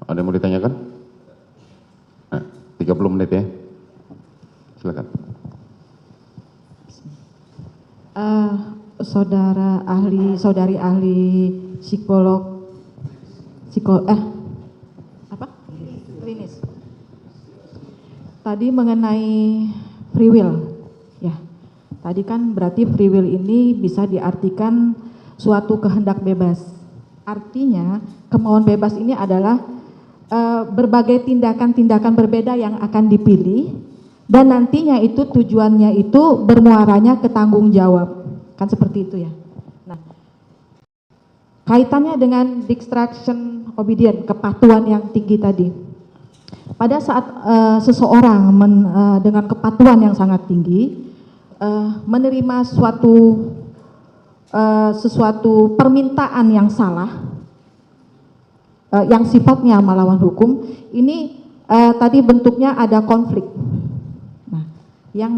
Ada yang mau ditanyakan? Nah, 30 menit ya. Silakan. Saudari ahli klinis. Tadi mengenai free will, ya. Tadi kan berarti free will ini bisa diartikan suatu kehendak bebas. Artinya kemauan bebas ini adalah berbagai tindakan-tindakan berbeda yang akan dipilih dan nantinya itu tujuannya itu bermuaranya ke tanggung jawab, kan seperti itu ya. Nah, kaitannya dengan distraction obedient, kepatuhan yang tinggi tadi. Pada saat seseorang dengan kepatuhan yang sangat tinggi menerima sesuatu permintaan yang salah, yang sifatnya melawan hukum, ini tadi bentuknya ada konflik. Nah, yang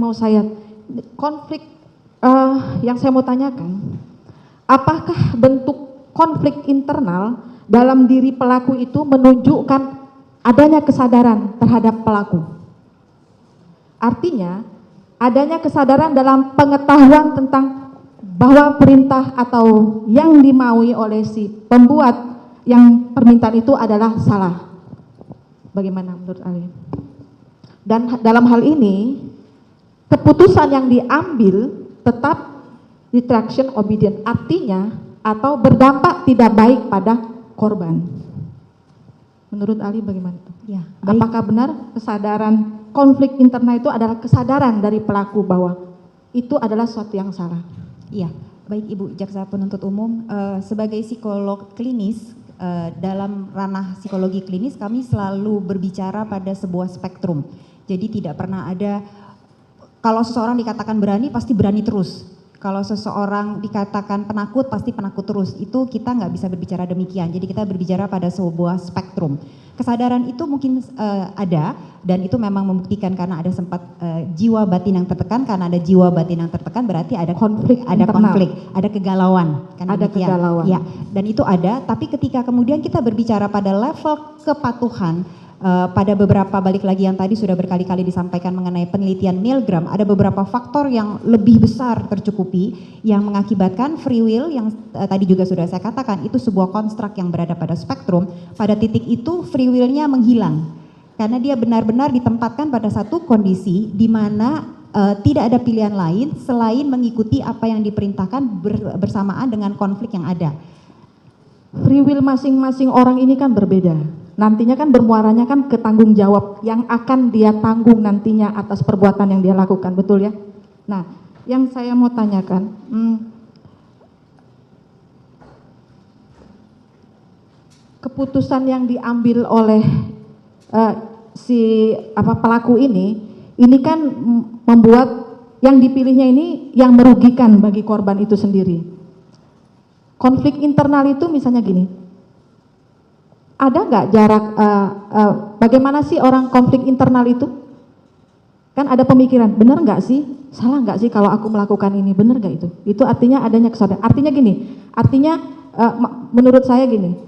saya mau tanyakan, apakah bentuk konflik internal dalam diri pelaku itu menunjukkan adanya kesadaran terhadap pelaku? Artinya, adanya kesadaran dalam pengetahuan tentang bahwa perintah atau yang dimaui oleh si pembuat yang permintaan itu adalah salah. Bagaimana menurut Ali? Dan dalam hal ini, keputusan yang diambil tetap distraction obedient, artinya atau berdampak tidak baik pada korban. Menurut Ali bagaimana itu? Ya, baik. Apakah benar kesadaran konflik internal itu adalah kesadaran dari pelaku bahwa itu adalah sesuatu yang salah? Iya, baik Ibu Jaksa Penuntut Umum, sebagai psikolog klinis, dalam ranah psikologi klinis kami selalu berbicara pada sebuah spektrum. Jadi tidak pernah ada, kalau seseorang dikatakan berani pasti berani terus. Kalau seseorang dikatakan penakut pasti penakut terus. Itu kita nggak bisa berbicara demikian. Jadi kita berbicara pada sebuah spektrum. Kesadaran itu mungkin ada dan itu memang membuktikan karena ada sempat jiwa batin yang tertekan. Karena ada jiwa batin yang tertekan berarti ada konflik, ada kegalauan. Kan ada demikian. Kegalauan. Ya, dan itu ada. Tapi ketika kemudian kita berbicara pada level kepatuhan, pada beberapa, balik lagi yang tadi sudah berkali-kali disampaikan mengenai penelitian Milgram, ada beberapa faktor yang lebih besar tercukupi yang mengakibatkan free will yang tadi juga sudah saya katakan itu sebuah konstruk yang berada pada spektrum. Pada titik itu free will-nya menghilang karena dia benar-benar ditempatkan pada satu kondisi di mana tidak ada pilihan lain selain mengikuti apa yang diperintahkan bersamaan dengan konflik yang ada. Free will masing-masing orang ini kan berbeda. Nantinya kan bermuaranya kan ke tanggung jawab yang akan dia tanggung nantinya atas perbuatan yang dia lakukan, betul ya? Nah, yang saya mau tanyakan, keputusan yang diambil oleh pelaku ini kan membuat yang dipilihnya ini yang merugikan bagi korban itu sendiri. Konflik internal itu misalnya gini, ada nggak jarak, bagaimana sih orang konflik internal itu? Kan ada pemikiran, benar nggak sih? Salah nggak sih kalau aku melakukan ini? Benar nggak itu? Itu artinya adanya kesadaran. Artinya gini, menurut saya gini,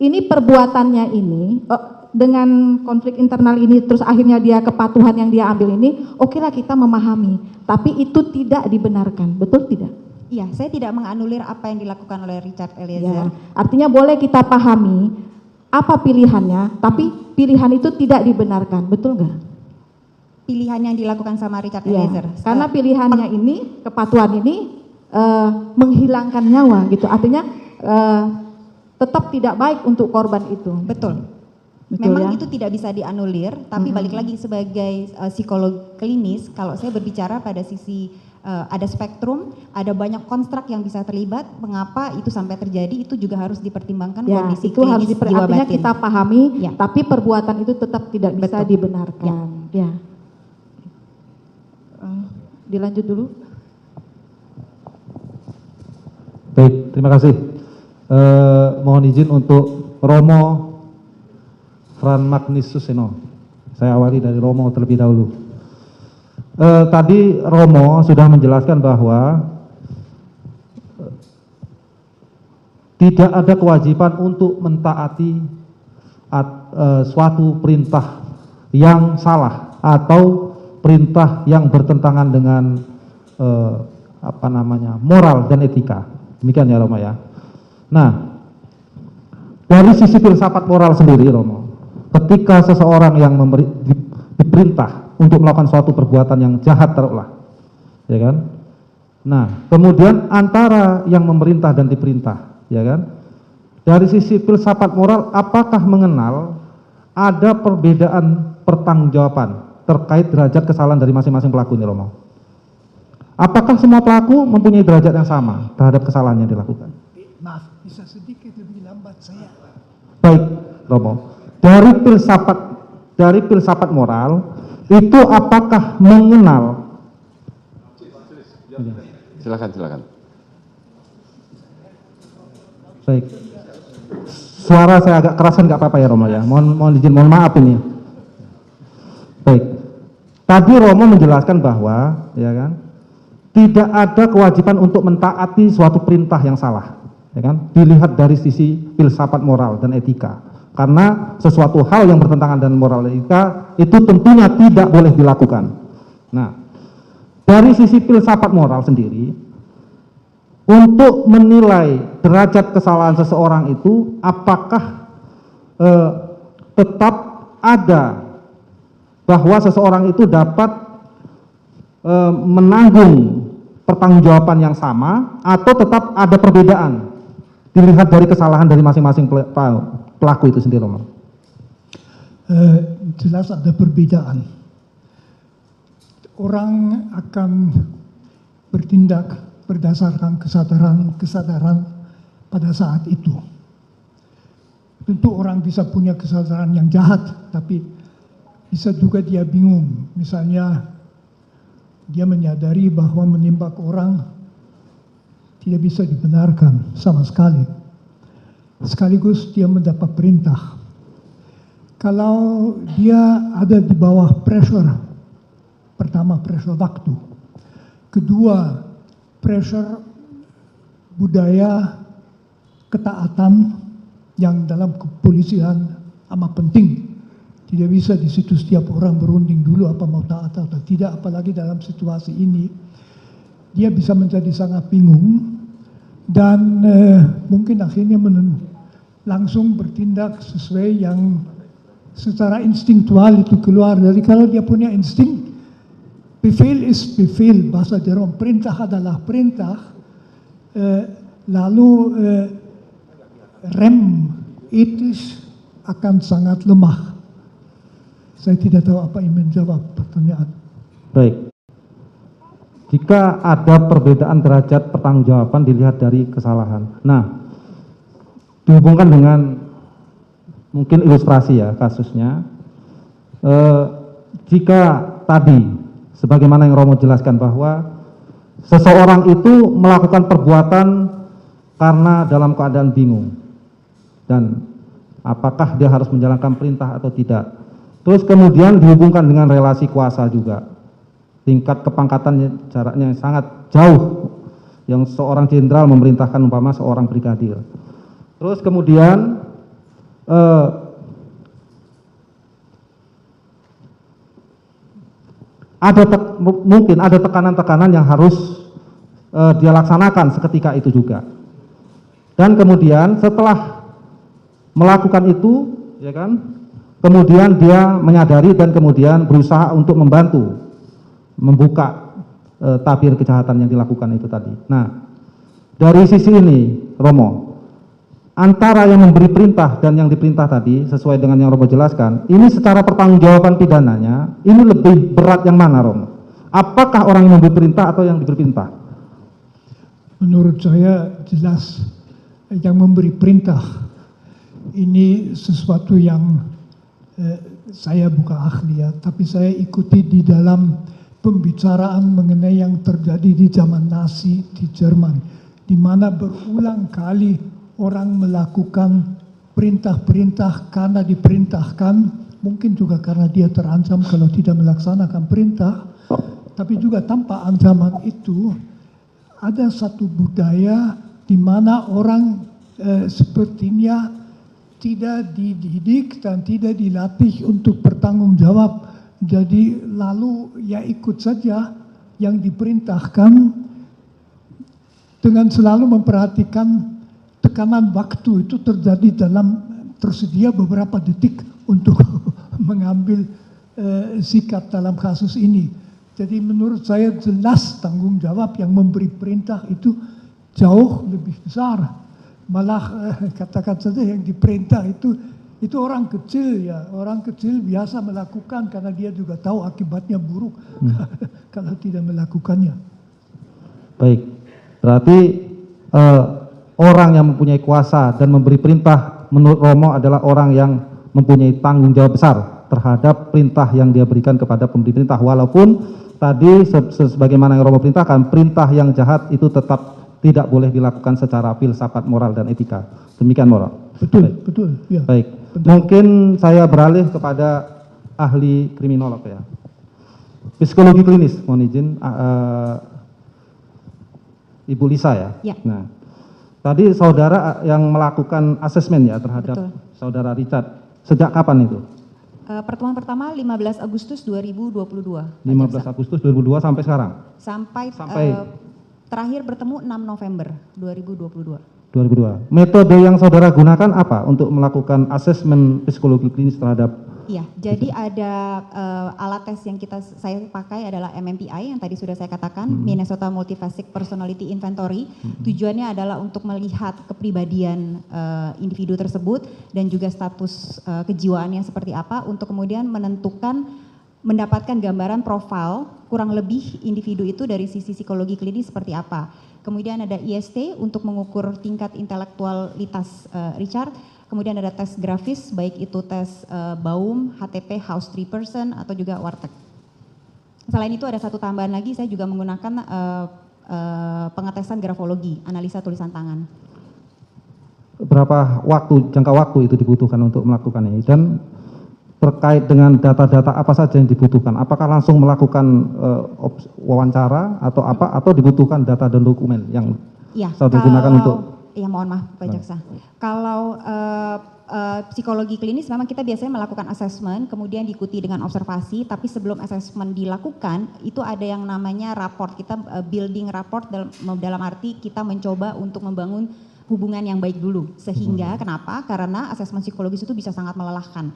ini perbuatannya ini, dengan konflik internal ini, terus akhirnya dia kepatuhan yang dia ambil ini, oke lah kita memahami. Tapi itu tidak dibenarkan, betul tidak? Iya, saya tidak menganulir apa yang dilakukan oleh Richard Eliezer. Ya, artinya boleh kita pahami apa pilihannya, tapi pilihan itu tidak dibenarkan, betul nggak? Pilihan yang dilakukan sama Richard Eliezer. Karena pilihannya ini, kepatuhan ini menghilangkan nyawa gitu, artinya tetap tidak baik untuk korban itu. Betul. ya? Memang itu tidak bisa dianulir, tapi balik lagi sebagai psikolog klinis, kalau saya berbicara pada sisi ada spektrum, ada banyak konstruk yang bisa terlibat, mengapa itu sampai terjadi, itu juga harus dipertimbangkan ya, kondisi itu harus klinis jiwa artinya batin. kita pahami, ya. Tapi perbuatan itu tetap tidak bisa dibenarkan. Ya. Dilanjut dulu. Baik, terima kasih. Mohon izin untuk Romo Fran Magnus Suseno. Saya awali dari Romo terlebih dahulu. Tadi Romo sudah menjelaskan bahwa tidak ada kewajiban untuk mentaati suatu perintah yang salah atau perintah yang bertentangan dengan moral dan etika. Demikian ya Romo ya. Nah, dari sisi filsafat moral sendiri Romo, ketika seseorang yang diperintah untuk melakukan suatu perbuatan yang jahat taruhlah, ya kan? Nah, kemudian antara yang memerintah dan diperintah, ya kan? Dari sisi filsafat moral, apakah mengenal ada perbedaan pertanggungjawaban terkait derajat kesalahan dari masing-masing pelaku ini Romo? Apakah semua pelaku mempunyai derajat yang sama terhadap kesalahan yang dilakukan? Maaf, bisa sedikit lebih lambat saya. Baik, Romo. Dari filsafat moral itu apakah mengenal? Silakan. Baik. Suara saya agak kerasan nggak apa-apa ya Romo ya. Mohon maaf ini. Baik. Tadi Romo menjelaskan bahwa, ya kan, tidak ada kewajiban untuk mentaati suatu perintah yang salah, ya kan? Dilihat dari sisi filsafat moral dan etika. Karena sesuatu hal yang bertentangan dengan moral dan etika itu tentunya tidak boleh dilakukan. Nah, dari sisi filsafat moral sendiri, untuk menilai derajat kesalahan seseorang itu apakah tetap ada bahwa seseorang itu dapat menanggung pertanggungjawaban yang sama atau tetap ada perbedaan dilihat dari kesalahan dari masing-masing pelaku itu sendiri Romo? Jelas ada perbedaan. Orang akan bertindak berdasarkan kesadaran pada saat itu. Tentu orang bisa punya kesadaran yang jahat, tapi bisa juga dia bingung. Misalnya dia menyadari bahwa menembak orang tidak bisa dibenarkan sama sekali. Sekaligus dia mendapat perintah. Kalau dia ada di bawah pressure, pertama pressure waktu, kedua pressure budaya ketaatan yang dalam kepolisian amat penting. Tidak bisa di situ setiap orang berunding dulu apa mau taat atau tidak, apalagi dalam situasi ini. Dia bisa menjadi sangat bingung dan mungkin akhirnya langsung bertindak sesuai yang secara instingtual itu keluar dari, kalau dia punya insting, befehl is befehl, bahasa Jerman, perintah adalah perintah, lalu rem etis akan sangat lemah. Saya tidak tahu apa yang menjawab pertanyaan. Baik. Jika ada perbedaan derajat pertanggungjawaban dilihat dari kesalahan. Nah, dihubungkan dengan mungkin ilustrasi ya kasusnya. Jika tadi, sebagaimana yang Romo jelaskan bahwa seseorang itu melakukan perbuatan karena dalam keadaan bingung. Dan apakah dia harus menjalankan perintah atau tidak. Terus kemudian dihubungkan dengan relasi kuasa juga. Tingkat kepangkatan jaraknya sangat jauh. Yang seorang jenderal memerintahkan umpama seorang brigadir. Terus kemudian mungkin ada tekanan-tekanan yang harus dia laksanakan seketika itu juga. Dan kemudian setelah melakukan itu, ya kan, kemudian dia menyadari dan kemudian berusaha untuk membuka tabir kejahatan yang dilakukan itu tadi. Nah, dari sisi ini, Romo, antara yang memberi perintah dan yang diperintah tadi, sesuai dengan yang Romo jelaskan, ini secara pertanggungjawaban pidananya, ini lebih berat yang mana, Romo? Apakah orang yang memberi perintah atau yang diberi perintah? Menurut saya jelas yang memberi perintah ini sesuatu yang saya bukan ahli ya, tapi saya ikuti di dalam pembicaraan mengenai yang terjadi di zaman Nazi di Jerman, di mana berulang kali orang melakukan perintah-perintah karena diperintahkan, mungkin juga karena dia terancam kalau tidak melaksanakan perintah, tapi juga tanpa ancaman itu ada satu budaya di mana orang sepertinya tidak dididik dan tidak dilatih untuk bertanggung jawab. Jadi lalu ya ikut saja yang diperintahkan dengan selalu memperhatikan tekanan waktu itu terjadi dalam tersedia beberapa detik untuk mengambil sikap dalam kasus ini. Jadi menurut saya jelas tanggung jawab yang memberi perintah itu jauh lebih besar. Malah katakan saja yang diperintah itu orang kecil ya, orang kecil biasa melakukan karena dia juga tahu akibatnya buruk kalau tidak melakukannya. Baik, berarti orang yang mempunyai kuasa dan memberi perintah menurut Romo adalah orang yang mempunyai tanggung jawab besar terhadap perintah yang dia berikan kepada pemberi perintah, walaupun tadi sebagaimana yang Romo perintahkan, perintah yang jahat itu tetap tidak boleh dilakukan secara filsafat moral dan etika. Demikian moral. Betul, Baik. betul. Ya. Baik, Betul. mungkin saya beralih kepada ahli kriminolog ya. Psikologi klinis, mohon izin Ibu Lisa ya. Ya. Nah, tadi saudara yang melakukan asesmen ya terhadap Betul. saudara Richard. Sejak kapan itu? Pertemuan pertama 15 Agustus 2022. 15 Agustus 2002 sampai sekarang? Sampai, Sampai- terakhir bertemu 6 November 2022. 2002. Metode yang saudara gunakan apa untuk melakukan asesmen psikologi klinis terhadap? Iya, jadi ada alat tes yang saya pakai adalah MMPI yang tadi sudah saya katakan, Minnesota Multifacet Personality Inventory. Tujuannya adalah untuk melihat kepribadian individu tersebut dan juga status kejiwaannya seperti apa untuk kemudian mendapatkan gambaran profil kurang lebih individu itu dari sisi psikologi klinis seperti apa. Kemudian ada IST untuk mengukur tingkat intelektualitas Richard. Kemudian ada tes grafis, baik itu tes Baum, HTP, House 3 Person, atau juga Warteg. Selain itu ada satu tambahan lagi, saya juga menggunakan pengetesan grafologi, analisa tulisan tangan. Berapa jangka waktu itu dibutuhkan untuk melakukan ini? Dan terkait dengan data-data apa saja yang dibutuhkan? Apakah langsung melakukan wawancara atau apa? Atau dibutuhkan data dan dokumen yang Ya, saudara gunakan untuk? Ya mohon maaf Pak Jaksa. Kalau psikologi klinis memang kita biasanya melakukan assessment, kemudian diikuti dengan observasi, tapi sebelum assessment dilakukan, itu ada yang namanya raport. Kita building raport dalam arti kita mencoba untuk membangun hubungan yang baik dulu. Sehingga kenapa? Karena assessment psikologis itu bisa sangat melelahkan.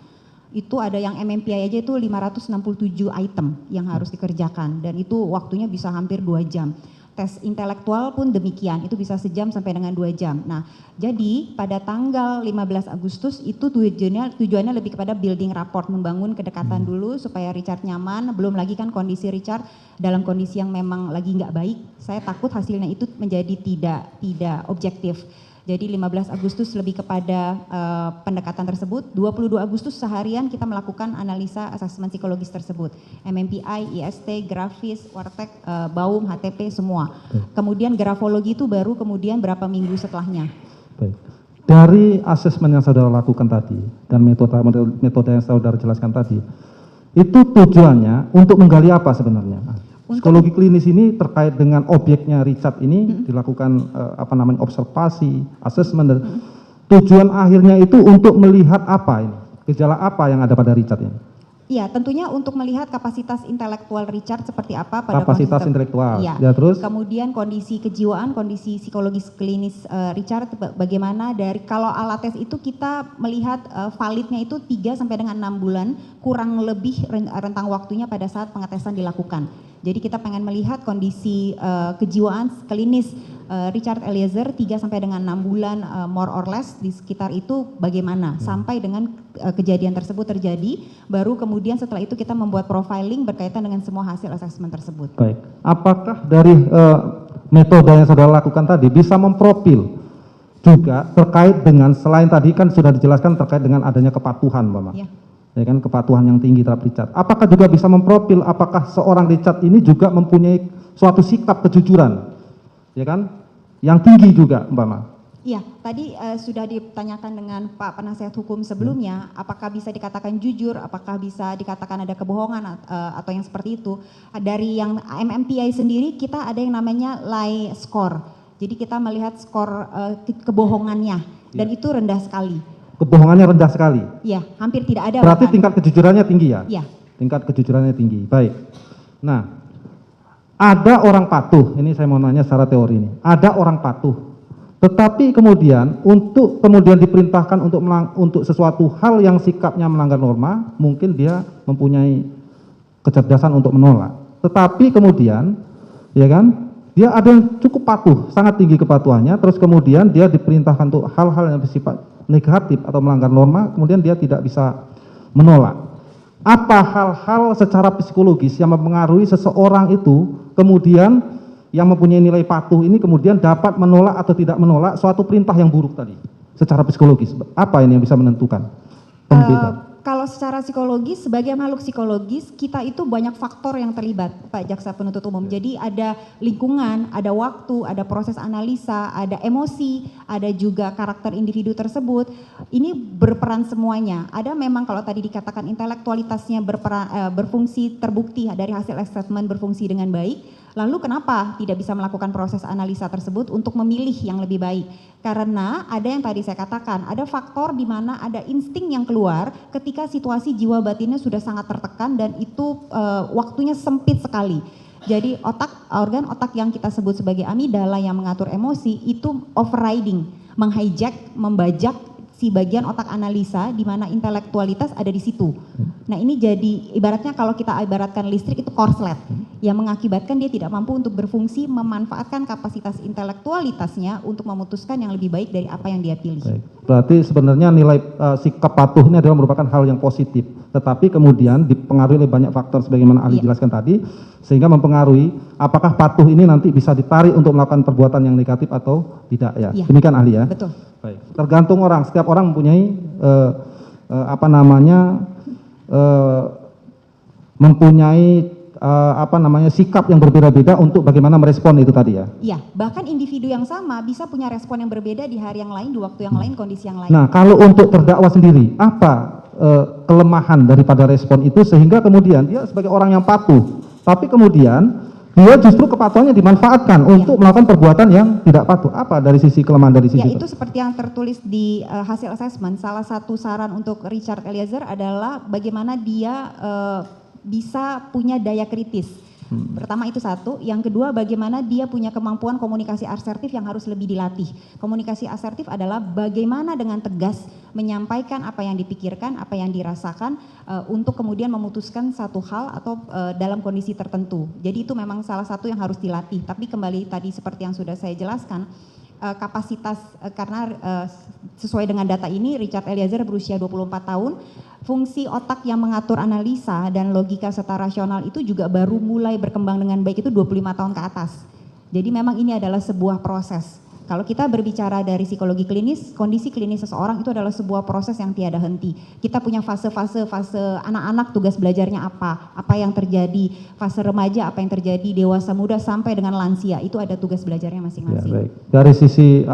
Itu ada yang MMPI aja itu 567 item yang harus dikerjakan dan itu waktunya bisa hampir 2 jam. Tes intelektual pun demikian, itu bisa sejam sampai dengan 2 jam. Nah, jadi pada tanggal 15 Agustus itu tujuannya lebih kepada building rapport, membangun kedekatan dulu supaya Richard nyaman. Belum lagi kan kondisi Richard dalam kondisi yang memang lagi nggak baik. Saya takut hasilnya itu menjadi tidak objektif. Jadi 15 Agustus lebih kepada pendekatan tersebut, 22 Agustus seharian kita melakukan analisa asesmen psikologis tersebut. MMPI, IST, grafis, Warteg, Baum, HTP, semua. Kemudian grafologi itu baru kemudian berapa minggu setelahnya. Baik. Dari asesmen yang saudara lakukan tadi dan metode yang saudara jelaskan tadi, itu tujuannya untuk menggali apa sebenarnya? Psikologi klinis ini terkait dengan objeknya Richard ini dilakukan observasi, asesmen, dan tujuan akhirnya itu untuk melihat apa ini, gejala apa yang ada pada Richard ini? Iya, tentunya untuk melihat kapasitas intelektual Richard seperti apa pada kapasitas intelektual. Iya. Ya, terus? Kemudian kondisi kejiwaan, kondisi psikologis klinis Richard bagaimana dari kalau alat tes itu kita melihat validnya itu 3 sampai dengan 6 bulan, kurang lebih rentang waktunya pada saat pengetesan dilakukan. Jadi kita pengen melihat kondisi kejiwaan klinis Richard Eliezer 3 sampai dengan 6 bulan more or less di sekitar itu bagaimana sampai dengan kejadian tersebut terjadi, baru kemudian setelah itu kita membuat profiling berkaitan dengan semua hasil asesmen tersebut. Baik, apakah dari metode yang saudara lakukan tadi bisa memprofil juga terkait dengan selain tadi kan sudah dijelaskan terkait dengan adanya kepatuhan, Bapak? Ya. Ya kan, kepatuhan yang tinggi terhadap Richard. Apakah juga bisa memprofil apakah seorang Richard ini juga mempunyai suatu sikap kejujuran, ya kan, yang tinggi juga, Umpama? Iya, tadi sudah ditanyakan dengan Pak Penasihat Hukum sebelumnya, apakah bisa dikatakan jujur, apakah bisa dikatakan ada kebohongan atau yang seperti itu. Dari yang MMPI sendiri kita ada yang namanya lie score. Jadi kita melihat skor kebohongannya dan itu rendah sekali. kebohongannya rendah sekali. Ya, hampir tidak ada. Berarti bahkan. tingkat kejujurannya tinggi ya? Ya. Tingkat kejujurannya tinggi. Baik. Nah, ada orang patuh. Ini saya mau nanya secara teori ini. Ada orang patuh. Tetapi kemudian untuk kemudian diperintahkan untuk sesuatu hal yang sikapnya melanggar norma, mungkin dia mempunyai kecerdasan untuk menolak. Tetapi kemudian, ya kan, dia ada yang cukup patuh, sangat tinggi kepatuhannya, terus kemudian dia diperintahkan untuk hal-hal yang bersifat negatif atau melanggar norma, kemudian dia tidak bisa menolak. Apa hal-hal secara psikologis yang mempengaruhi seseorang itu kemudian yang mempunyai nilai patuh ini kemudian dapat menolak atau tidak menolak suatu perintah yang buruk tadi secara psikologis? Apa ini yang bisa menentukan pembeda? Kalau secara psikologis, sebagai makhluk psikologis, kita itu banyak faktor yang terlibat, Pak Jaksa Penuntut Umum. Jadi ada lingkungan, ada waktu, ada proses analisa, ada emosi, ada juga karakter individu tersebut. Ini berperan semuanya. Ada memang kalau tadi dikatakan intelektualitasnya berfungsi terbukti dari hasil assessment berfungsi dengan baik. Lalu kenapa tidak bisa melakukan proses analisa tersebut untuk memilih yang lebih baik? Karena ada yang tadi saya katakan, ada faktor di mana ada insting yang keluar ketika situasi jiwa batinnya sudah sangat tertekan dan itu waktunya sempit sekali. Jadi organ otak yang kita sebut sebagai amigdala yang mengatur emosi itu overriding, menghijack, membajak si bagian otak analisa di mana intelektualitas ada di situ. Nah ini jadi ibaratnya kalau kita ibaratkan listrik itu korslet yang mengakibatkan dia tidak mampu untuk berfungsi memanfaatkan kapasitas intelektualitasnya untuk memutuskan yang lebih baik dari apa yang dia pilih. Baik. Berarti sebenarnya nilai sikap patuh ini adalah merupakan hal yang positif, tetapi kemudian dipengaruhi oleh banyak faktor sebagaimana ahli jelaskan tadi, sehingga mempengaruhi apakah patuh ini nanti bisa ditarik untuk melakukan perbuatan yang negatif atau tidak ya. Ya. Demikian ahli ya. Betul. Baik. Tergantung orang, setiap orang mempunyai sikap yang berbeda-beda untuk bagaimana merespon itu tadi ya. Iya, bahkan individu yang sama bisa punya respon yang berbeda di hari yang lain, di waktu yang lain, kondisi yang lain. Nah, kalau untuk terdakwa sendiri, apa kelemahan daripada respon itu sehingga kemudian dia sebagai orang yang patuh, tapi kemudian dia justru kepatuhannya dimanfaatkan untuk melakukan perbuatan yang tidak patuh. Apa dari sisi kelemahan dari sisi ya itu seperti yang tertulis di hasil assessment, salah satu saran untuk Richard Eliezer adalah bagaimana dia bisa punya daya kritis. Pertama itu satu, yang kedua bagaimana dia punya kemampuan komunikasi asertif yang harus lebih dilatih. Komunikasi asertif adalah bagaimana dengan tegas menyampaikan apa yang dipikirkan, apa yang dirasakan untuk kemudian memutuskan satu hal atau dalam kondisi tertentu. Jadi itu memang salah satu yang harus dilatih. Tapi kembali tadi seperti yang sudah saya jelaskan, kapasitas karena sesuai dengan data ini Richard Eliezer berusia 24 tahun, fungsi otak yang mengatur analisa dan logika serta rasional itu juga baru mulai berkembang dengan baik itu 25 tahun ke atas. Jadi memang ini adalah sebuah proses. Kalau kita berbicara dari psikologi klinis, kondisi klinis seseorang itu adalah sebuah proses yang tiada henti. Kita punya fase anak-anak tugas belajarnya apa yang terjadi, fase remaja apa yang terjadi, dewasa muda sampai dengan lansia itu ada tugas belajarnya masing-masing. Ya, baik. Dari sisi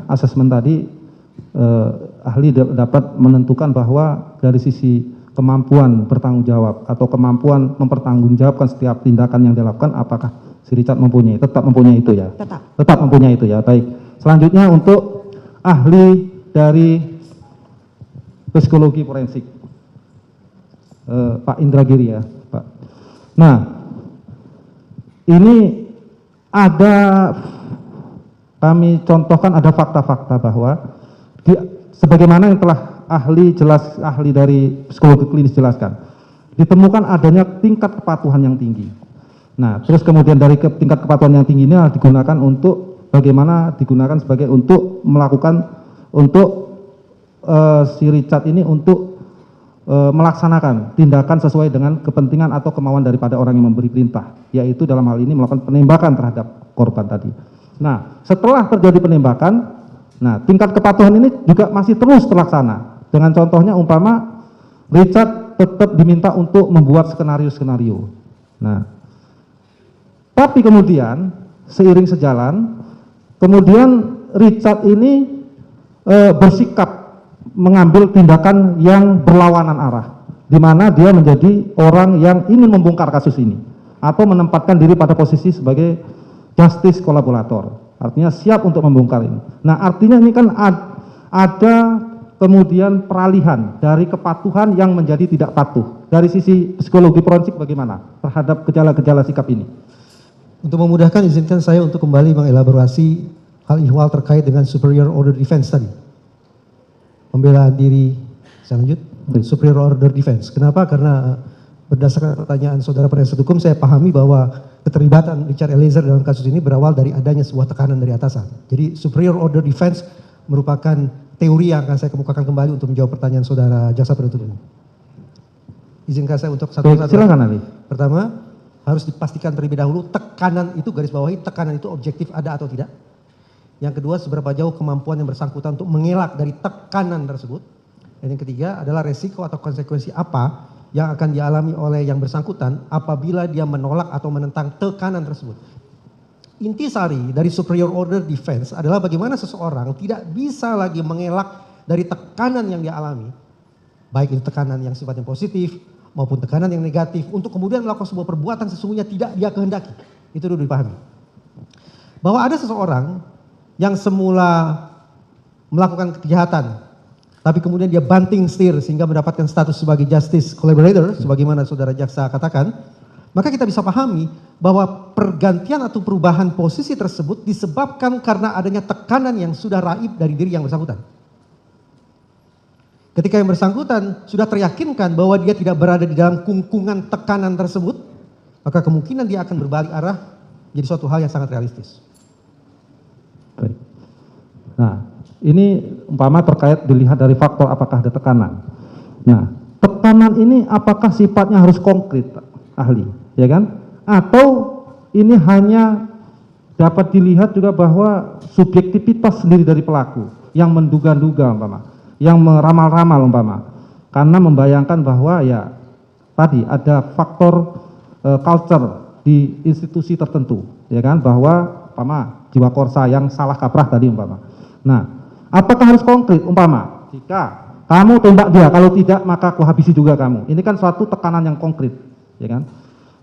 asesmen tadi ahli dapat menentukan bahwa dari sisi kemampuan bertanggung jawab atau kemampuan mempertanggungjawabkan setiap tindakan yang dilakukan, apakah si Richard tetap mempunyai itu ya? Tetap mempunyai itu ya, baik. Selanjutnya untuk ahli dari psikologi forensik, Pak Indragiri ya, Pak. Nah, ini kami contohkan ada fakta-fakta bahwa sebagaimana yang telah ahli dari psikologi klinis jelaskan, ditemukan adanya tingkat kepatuhan yang tinggi. Nah, terus kemudian dari tingkat kepatuhan yang tinggi ini digunakan sebagai untuk melakukan si Richard ini untuk melaksanakan tindakan sesuai dengan kepentingan atau kemauan daripada orang yang memberi perintah, yaitu dalam hal ini melakukan penembakan terhadap korban tadi. Nah, setelah terjadi penembakan, tingkat kepatuhan ini juga masih terus terlaksana. Dengan contohnya umpama Richard tetap diminta untuk membuat skenario-skenario. Nah, tapi kemudian seiring sejalan, kemudian Richard ini bersikap mengambil tindakan yang berlawanan arah, di mana dia menjadi orang yang ingin membongkar kasus ini atau menempatkan diri pada posisi sebagai justice kolaborator, artinya siap untuk membongkar ini. Nah, artinya ini kan ada kemudian peralihan dari kepatuhan yang menjadi tidak patuh. Dari sisi psikologi forensik bagaimana terhadap gejala-gejala sikap ini? Untuk memudahkan, izinkan saya untuk kembali mengelaborasi hal ihwal terkait dengan superior order defense tadi. Pembelaan diri, saya lanjut, superior order defense. Kenapa? Karena berdasarkan pertanyaan saudara penasihat hukum, saya pahami bahwa keterlibatan Richard Eliezer dalam kasus ini berawal dari adanya sebuah tekanan dari atasan. Jadi superior order defense merupakan teori yang akan saya kemukakan kembali untuk menjawab pertanyaan saudara jaksa penuntut umum. Izinkan saya untuk satu-satu. Silakan Ali. Pertama, harus dipastikan terlebih dahulu tekanan itu, garis bawahi, tekanan itu objektif ada atau tidak. Yang kedua, seberapa jauh kemampuan yang bersangkutan untuk mengelak dari tekanan tersebut. Dan yang ketiga adalah resiko atau konsekuensi apa yang akan dialami oleh yang bersangkutan apabila dia menolak atau menentang tekanan tersebut. Intisari dari superior order defense adalah bagaimana seseorang tidak bisa lagi mengelak dari tekanan yang dia alami, baik itu tekanan yang sifatnya positif maupun tekanan yang negatif, untuk kemudian melakukan sebuah perbuatan sesungguhnya tidak dia kehendaki. Itu dulu dipahami. Bahwa ada seseorang yang semula melakukan kejahatan, tapi kemudian dia banting setir sehingga mendapatkan status sebagai justice collaborator, sebagaimana saudara jaksa katakan, maka kita bisa pahami bahwa pergantian atau perubahan posisi tersebut disebabkan karena adanya tekanan yang sudah raib dari diri yang bersangkutan. Ketika yang bersangkutan sudah teryakinkan bahwa dia tidak berada di dalam kungkungan tekanan tersebut, maka kemungkinan dia akan berbalik arah jadi suatu hal yang sangat realistis. Baik. Nah, ini umpama terkait dilihat dari faktor apakah ada tekanan. Nah, tekanan ini apakah sifatnya harus konkret, ahli, ya kan? Atau ini hanya dapat dilihat juga bahwa subjektivitas sendiri dari pelaku yang menduga-duga umpama, yang meramal-ramal umpama, karena membayangkan bahwa ya tadi ada faktor culture di institusi tertentu, ya kan, bahwa umpama jiwa korsa yang salah kaprah tadi umpama. Nah, apakah harus konkret umpama jika kamu tembak dia, kalau tidak maka aku habisi juga kamu. Ini kan suatu tekanan yang konkret, ya kan?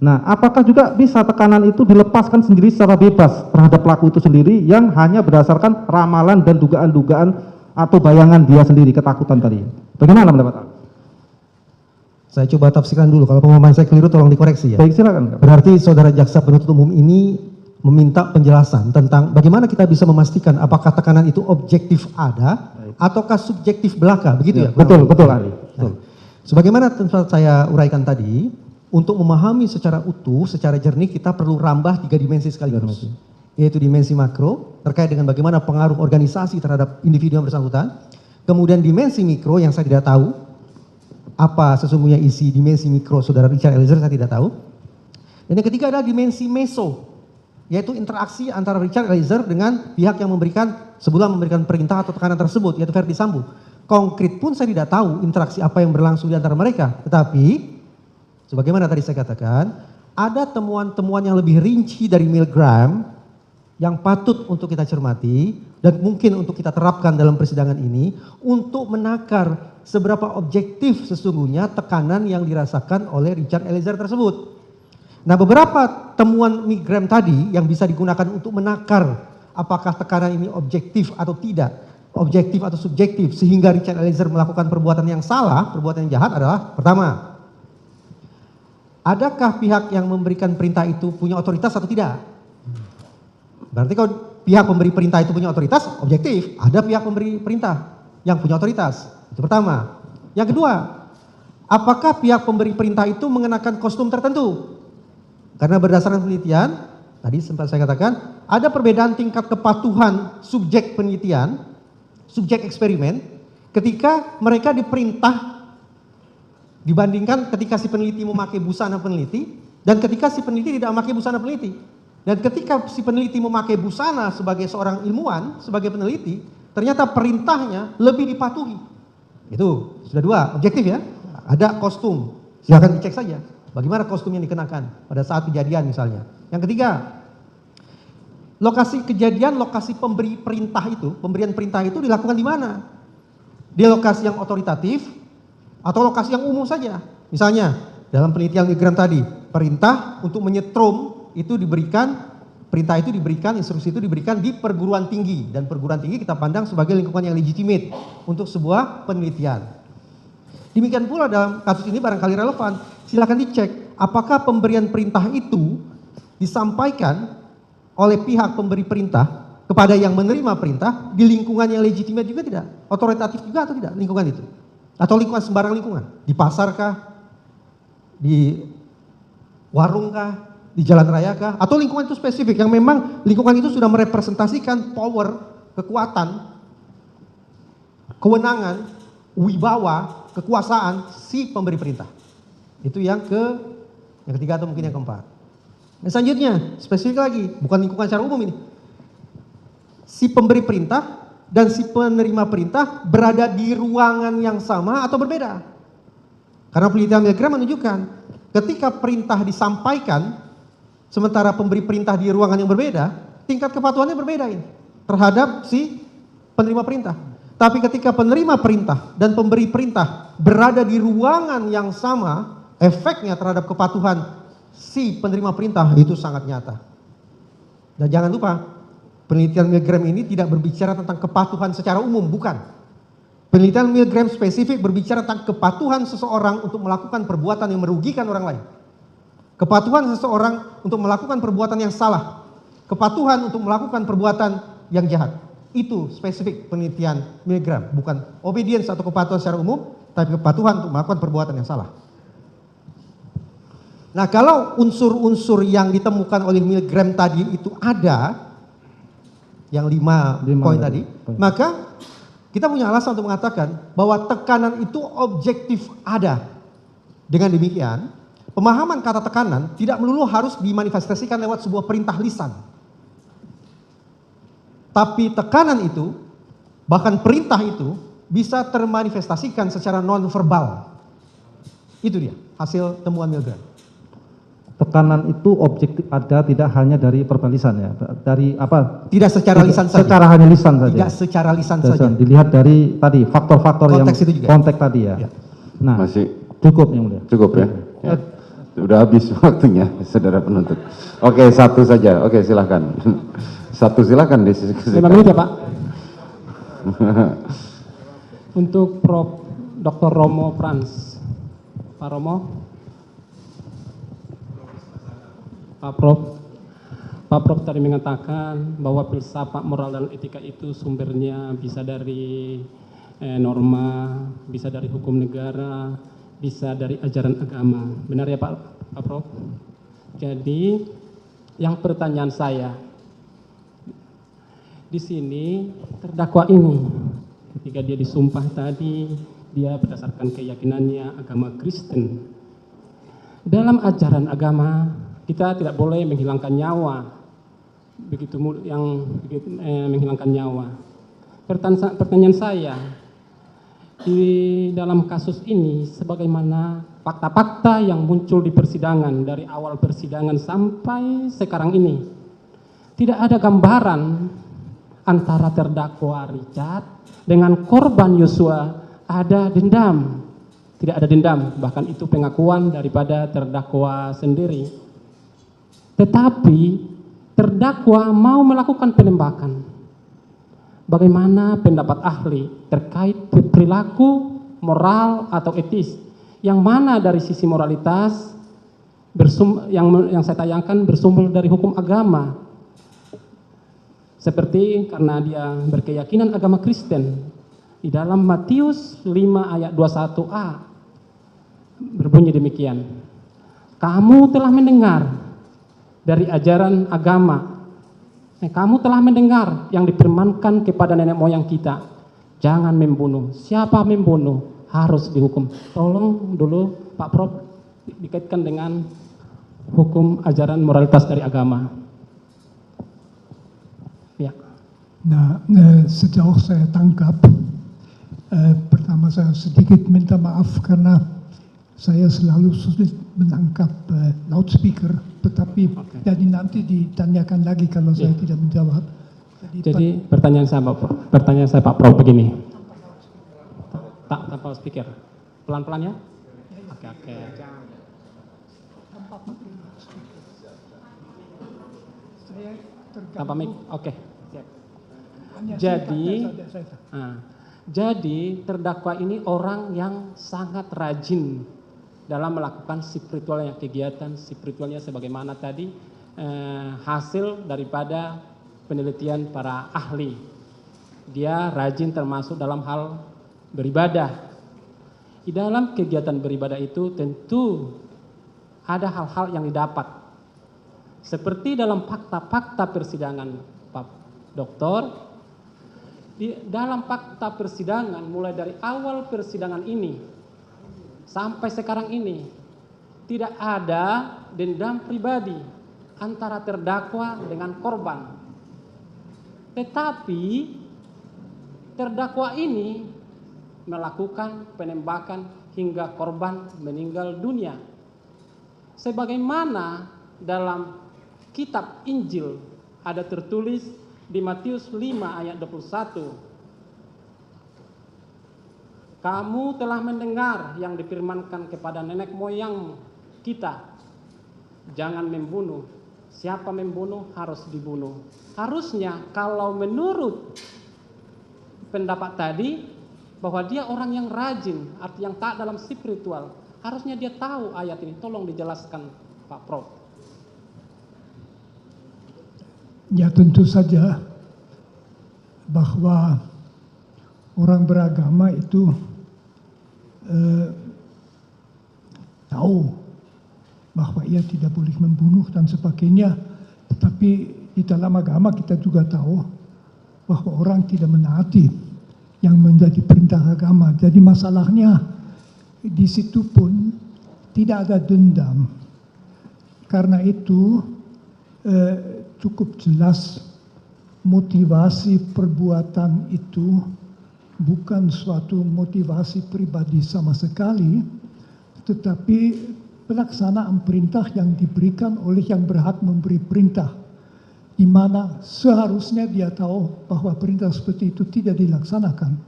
Nah, apakah juga bisa tekanan itu dilepaskan sendiri secara bebas terhadap pelaku itu sendiri yang hanya berdasarkan ramalan dan dugaan-dugaan atau bayangan dia sendiri, ketakutan tadi? Bagaimana pendapat Anda? Saya coba tafsirkan dulu, kalau pemahaman saya keliru tolong dikoreksi ya. Baik, silakan. Berarti saudara jaksa penuntut umum ini meminta penjelasan tentang bagaimana kita bisa memastikan apakah tekanan itu objektif ada ataukah subjektif belaka, begitu ya? Betul, betul, ahli. Betul. Sebagaimana tempat saya uraikan tadi, untuk memahami secara utuh, secara jernih, kita perlu rambah 3 dimensi sekaligus. Yaitu dimensi makro, terkait dengan bagaimana pengaruh organisasi terhadap individu yang bersangkutan. Kemudian dimensi mikro yang saya tidak tahu, apa sesungguhnya isi dimensi mikro saudara Richard Eliezer, saya tidak tahu. Dan yang ketiga adalah dimensi meso, yaitu interaksi antara Richard Eliezer dengan pihak yang sebelum memberikan perintah atau tekanan tersebut, yaitu Verdi Sambo. Konkret pun saya tidak tahu interaksi apa yang berlangsung di antara mereka. Tetapi sebagaimana tadi saya katakan, ada temuan-temuan yang lebih rinci dari Milgram yang patut untuk kita cermati dan mungkin untuk kita terapkan dalam persidangan ini untuk menakar seberapa objektif sesungguhnya tekanan yang dirasakan oleh Richard Eliezer tersebut. Nah, beberapa temuan Milgram tadi yang bisa digunakan untuk menakar apakah tekanan ini objektif atau tidak, objektif atau subjektif, sehingga Richard Eliezer melakukan perbuatan yang salah, perbuatan yang jahat adalah, pertama, adakah pihak yang memberikan perintah itu punya otoritas atau tidak? Berarti kalau pihak pemberi perintah itu punya otoritas, objektif. Ada pihak pemberi perintah yang punya otoritas. Itu pertama. Yang kedua, apakah pihak pemberi perintah itu mengenakan kostum tertentu? Karena berdasarkan penelitian, tadi sempat saya katakan, ada perbedaan tingkat kepatuhan subjek penelitian, subjek eksperimen, ketika mereka diperintah dibandingkan ketika si peneliti memakai busana peneliti dan ketika si peneliti tidak memakai busana peneliti. Dan ketika si peneliti memakai busana sebagai seorang ilmuwan, sebagai peneliti, ternyata perintahnya lebih dipatuhi. Itu sudah 2, objektif ya. Ada kostum, silakan dicek saja bagaimana kostum yang dikenakan pada saat kejadian misalnya. Yang ketiga, lokasi kejadian, lokasi pemberi perintah itu, pemberian perintah itu dilakukan di mana? Di lokasi yang otoritatif atau lokasi yang umum saja. Misalnya dalam penelitian Milgram tadi, perintah untuk menyetrum itu diberikan perintah itu diberikan, instruksi itu diberikan di perguruan tinggi, dan perguruan tinggi kita pandang sebagai lingkungan yang legitimate untuk sebuah penelitian. Demikian pula dalam kasus ini barangkali relevan, silakan dicek apakah pemberian perintah itu disampaikan oleh pihak pemberi perintah kepada yang menerima perintah di lingkungan yang legitimate juga tidak, otoritatif juga atau tidak lingkungan itu, atau lingkungan sembarang lingkungan, di pasarkah, di warungkah, di jalan raya kah, atau lingkungan itu spesifik yang memang lingkungan itu sudah merepresentasikan power, kekuatan, kewenangan, wibawa, kekuasaan si pemberi perintah. Itu yang ketiga atau mungkin yang keempat. Dan selanjutnya, spesifik lagi, bukan lingkungan secara umum ini. Si pemberi perintah dan si penerima perintah berada di ruangan yang sama atau berbeda. Karena penelitian Milgram menunjukkan ketika perintah disampaikan sementara pemberi perintah di ruangan yang berbeda, tingkat kepatuhannya berbeda ini terhadap si penerima perintah. Tapi ketika penerima perintah dan pemberi perintah berada di ruangan yang sama, efeknya terhadap kepatuhan si penerima perintah itu sangat nyata. Dan jangan lupa, penelitian Milgram ini tidak berbicara tentang kepatuhan secara umum, bukan. Penelitian Milgram spesifik berbicara tentang kepatuhan seseorang untuk melakukan perbuatan yang merugikan orang lain. Kepatuhan seseorang untuk melakukan perbuatan yang salah. Kepatuhan untuk melakukan perbuatan yang jahat. Itu spesifik penelitian Milgram, bukan obedience atau kepatuhan secara umum, tapi kepatuhan untuk melakukan perbuatan yang salah. Nah, kalau unsur-unsur yang ditemukan oleh Milgram tadi itu ada, yang 5 poin tadi, maka kita punya alasan untuk mengatakan bahwa tekanan itu objektif ada. Dengan demikian, pemahaman kata tekanan tidak melulu harus dimanifestasikan lewat sebuah perintah lisan. Tapi tekanan itu, bahkan perintah itu, bisa termanifestasikan secara non-verbal. Itu dia, hasil temuan Milgram. Tekanan itu objektif ada, tidak hanya dari verbal lisan ya, dari apa? Tidak secara lisan saja. Secara hanya lisan saja. Tidak secara lisan saja. Dilihat dari tadi faktor-faktor yang Konteks itu juga. konteks tadi ya. Ya. Nah, Masih cukup yang mulia. cukup ya? Ya. Sudah habis waktunya, saudara penuntut. Oke, satu saja. Oke, silahkan. Satu silahkan diskusikan. 5 menit ya Pak. Untuk Prof. Dr. Romo Frans. Pak Romo. Pak Prof tadi mengatakan bahwa filsafat moral dan etika itu sumbernya bisa dari norma, bisa dari hukum negara, bisa dari ajaran agama. Benar ya Pak Prof? Jadi yang pertanyaan saya, di sini terdakwa ini ketika dia disumpah tadi, dia berdasarkan keyakinannya agama Kristen. Dalam ajaran agama kita tidak boleh menghilangkan nyawa, menghilangkan nyawa. Pertanyaan saya, di dalam kasus ini, sebagaimana fakta-fakta yang muncul di persidangan dari awal persidangan sampai sekarang ini, tidak ada gambaran antara terdakwa Richard dengan korban Yosua ada dendam. Tidak ada dendam, bahkan itu pengakuan daripada terdakwa sendiri. Tetapi terdakwa mau melakukan penembakan. Bagaimana pendapat ahli terkait perilaku moral atau etis? Yang mana dari sisi moralitas yang saya tayangkan bersumber dari hukum agama. Seperti karena dia berkeyakinan agama Kristen. Di dalam Matius 5 ayat 21a berbunyi demikian. Kamu telah mendengar dari ajaran agama. Kamu telah mendengar yang difirmankan kepada nenek moyang kita. Jangan membunuh. Siapa membunuh harus dihukum. Tolong dulu Pak Prof dikaitkan dengan hukum ajaran moralitas dari agama. Ya. Nah, sejauh saya tangkap, pertama saya sedikit minta maaf karena saya selalu sulit menangkap loudspeaker, tetapi jadi nanti ditanyakan lagi kalau saya tidak menjawab. Jadi pertanyaan saya Pak Prof begini. Tanpa speaker. Pelan-pelan ya? Oke. Saya Tanpa mic, terganggu. oke. Siap. Hanya Jadi, singkat saja. jadi terdakwa ini orang yang sangat rajin dalam melakukan spiritualnya, kegiatan spiritualnya sebagaimana tadi hasil daripada penelitian para ahli. Dia rajin termasuk dalam hal beribadah. Di dalam kegiatan beribadah itu tentu ada hal-hal yang didapat. Seperti dalam fakta-fakta persidangan Pak Doktor, di dalam fakta persidangan mulai dari awal persidangan ini sampai sekarang ini tidak ada dendam pribadi antara terdakwa dengan korban. Tetapi terdakwa ini melakukan penembakan hingga korban meninggal dunia. Sebagaimana dalam kitab Injil ada tertulis di Matius 5 ayat 21. Kamu telah mendengar yang difirmankan kepada nenek moyang kita, jangan membunuh. Siapa membunuh harus dibunuh. Harusnya kalau menurut pendapat tadi bahwa dia orang yang rajin, arti yang taat dalam spiritual, harusnya dia tahu ayat ini. Tolong dijelaskan Pak Prof. Ya tentu saja bahwa orang beragama itu tahu bahwa ia tidak boleh membunuh dan sebagainya. Tetapi di dalam agama kita juga tahu bahwa orang tidak menaati yang menjadi perintah agama. Jadi masalahnya di situ pun tidak ada dendam. Karena itu cukup jelas motivasi perbuatan itu bukan suatu motivasi pribadi sama sekali, tetapi pelaksanaan perintah yang diberikan oleh yang berhak memberi perintah, di mana seharusnya dia tahu bahwa perintah seperti itu tidak dilaksanakan.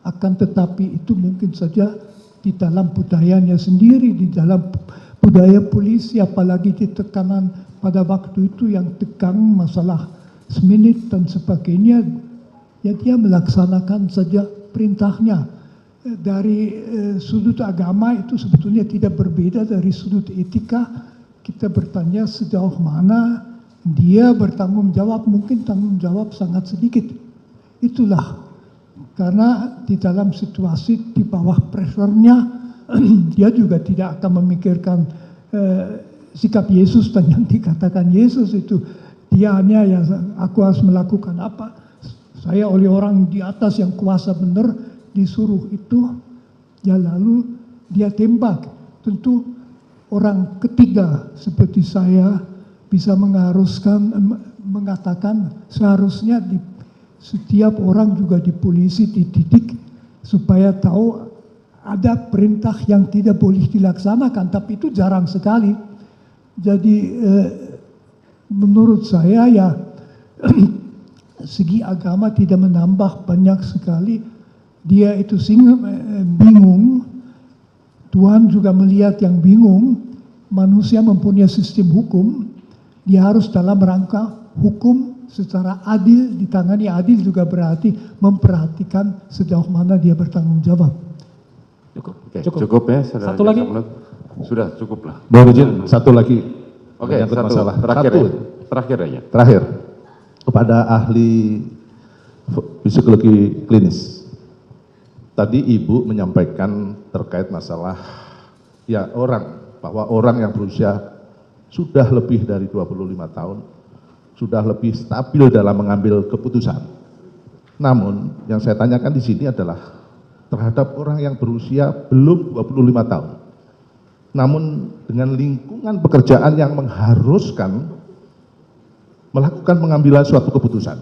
Akan tetapi itu mungkin saja di dalam budayanya sendiri, di dalam budaya polisi, apalagi di tekanan pada waktu itu yang tegang masalah seminit dan sebagainya, ya dia melaksanakan saja perintahnya. Dari sudut agama itu sebetulnya tidak berbeda dari sudut etika. Kita bertanya sejauh mana dia bertanggung jawab, mungkin tanggung jawab sangat sedikit. Itulah karena di dalam situasi di bawah pressure-nya dia juga tidak akan memikirkan sikap Yesus dan yang dikatakan Yesus itu. Dia hanya ya aku harus melakukan apa, saya oleh orang di atas yang kuasa benar disuruh itu, ya lalu dia tembak. Tentu orang ketiga seperti saya bisa mengatakan seharusnya setiap orang juga di polisi dididik supaya tahu ada perintah yang tidak boleh dilaksanakan, tapi itu jarang sekali. Jadi menurut saya ya segi agama tidak menambah banyak sekali. Dia itu bingung, Tuhan juga melihat yang bingung. Manusia mempunyai sistem hukum, dia harus dalam rangka hukum secara adil, ditangani adil juga berarti memperhatikan sejauh mana dia bertanggung jawab. Cukup ya. Satu lagi. Sudah cukup lah. Mohon izin satu lagi. Oke, menyangkut satu masalah. terakhir Satu. ya. Terakhir aja. Terakhir, kepada ahli psikologi klinis. Tadi Ibu menyampaikan terkait masalah ya bahwa orang yang berusia sudah lebih dari 25 tahun, sudah lebih stabil dalam mengambil keputusan. Namun yang saya tanyakan di sini adalah terhadap orang yang berusia belum 25 tahun. Namun dengan lingkungan pekerjaan yang mengharuskan melakukan pengambilan suatu keputusan.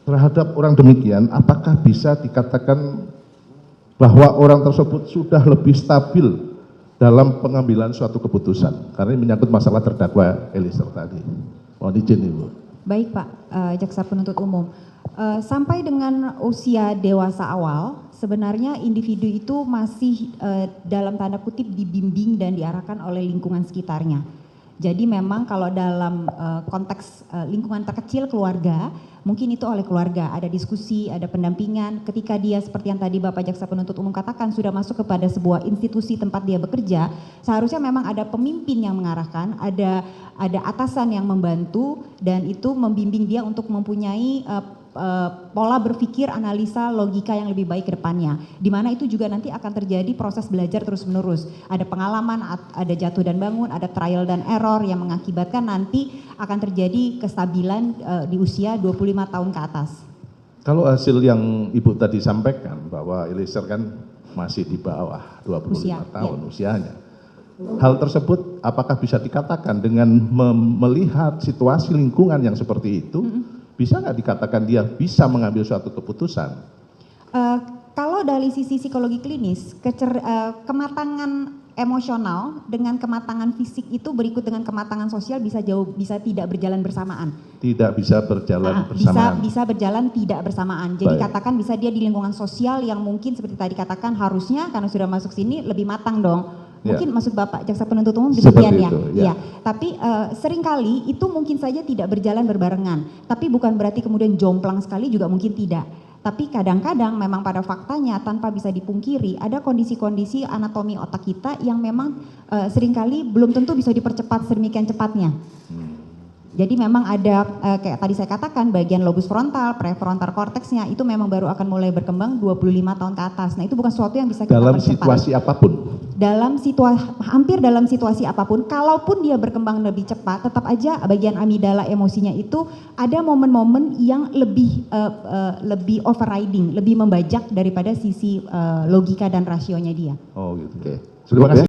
Terhadap orang demikian, apakah bisa dikatakan bahwa orang tersebut sudah lebih stabil dalam pengambilan suatu keputusan? Karena ini menyangkut masalah terdakwa Eliezer tadi. Mohon izin Ibu. Baik Pak Jaksa Penuntut Umum, sampai dengan usia dewasa awal, sebenarnya individu itu masih dalam tanda kutip dibimbing dan diarahkan oleh lingkungan sekitarnya. Jadi memang kalau dalam konteks lingkungan terkecil keluarga, mungkin itu oleh keluarga, ada diskusi, ada pendampingan. Ketika dia seperti yang tadi Bapak Jaksa Penuntut Umum katakan sudah masuk kepada sebuah institusi tempat dia bekerja, seharusnya memang ada pemimpin yang mengarahkan, ada atasan yang membantu, dan itu membimbing dia untuk mempunyai pola berpikir, analisa, logika yang lebih baik ke depannya. Di mana itu juga nanti akan terjadi proses belajar terus-menerus. Ada pengalaman, ada jatuh dan bangun, ada trial dan error yang mengakibatkan nanti akan terjadi kestabilan di usia 25 tahun ke atas. Kalau hasil yang Ibu tadi sampaikan bahwa Eliezer kan masih di bawah 25 tahun usianya. Hal tersebut apakah bisa dikatakan dengan melihat situasi lingkungan yang seperti itu, bisa nggak dikatakan dia bisa mengambil suatu keputusan? Kalau dari sisi psikologi klinis, kematangan emosional dengan kematangan fisik itu berikut dengan kematangan sosial bisa tidak berjalan bersamaan. Tidak bisa berjalan bersamaan. Bisa berjalan tidak bersamaan. Jadi katakan bisa dia di lingkungan sosial yang mungkin seperti tadi katakan harusnya karena sudah masuk sini lebih matang dong. Mungkin maksud Bapak Jaksa Penuntut Umum demikian ya. Ya. Tapi seringkali itu mungkin saja tidak berjalan berbarengan. Tapi bukan berarti kemudian jomplang sekali juga mungkin tidak. Tapi kadang-kadang memang pada faktanya tanpa bisa dipungkiri ada kondisi-kondisi anatomi otak kita yang memang seringkali belum tentu bisa dipercepat sedemikian cepatnya. Jadi memang ada kayak tadi saya katakan bagian lobus frontal, prefrontal korteksnya itu memang baru akan mulai berkembang 25 tahun ke atas. Nah itu bukan sesuatu yang bisa kita dalam percepat. Situasi apapun? Hampir dalam situasi apapun, kalaupun dia berkembang lebih cepat, tetap aja bagian amigdala emosinya itu ada momen-momen yang lebih overriding, lebih membajak daripada sisi logika dan rasionya dia. Oh gitu. Oke. Terima kasih.